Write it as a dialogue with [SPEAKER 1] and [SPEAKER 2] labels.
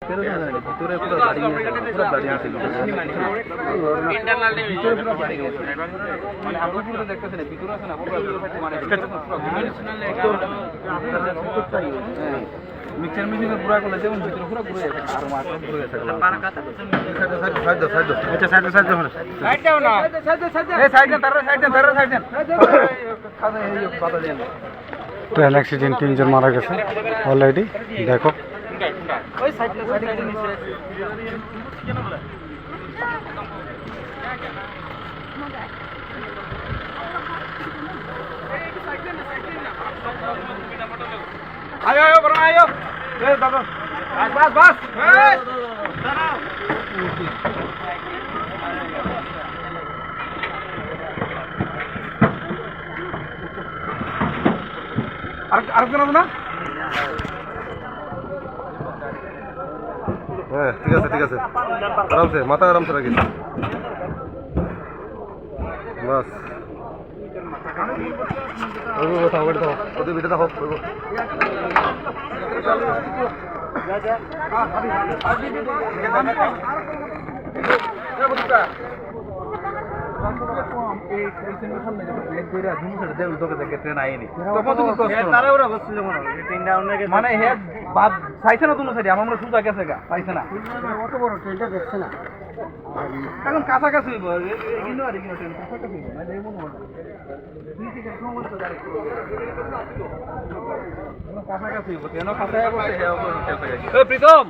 [SPEAKER 1] ভিতরে পুরো দাঁড়িয়ে আছে মানে আপনি পুরো দেখতেছেন ভিতরে আছে না মিক্সার মেশিনে পুরা করলে যেমন ভিতরে পুরো ঘুরে গেছে আর মাছ ঘুরে গেছে
[SPEAKER 2] ট্রেন অ্যাক্সিডেন্ট 3 জন মারা গেছে অলরেডি দেখো
[SPEAKER 1] आयो आयो बरो आयो ए दादा बस बस আরেকজন আছে না
[SPEAKER 3] হ্যাঁ ঠিক আছে আরামসে মাথা আরামসে রাখিস বাস ওদের ভিতরে থাকো
[SPEAKER 1] মানে চাইছে না দুনো সাইডে আমরা সুজা গেছে গা পাইছে না
[SPEAKER 2] অত বড় ট্রেনটা দেখছে না
[SPEAKER 1] এখন কাছাকাছি প্রীতম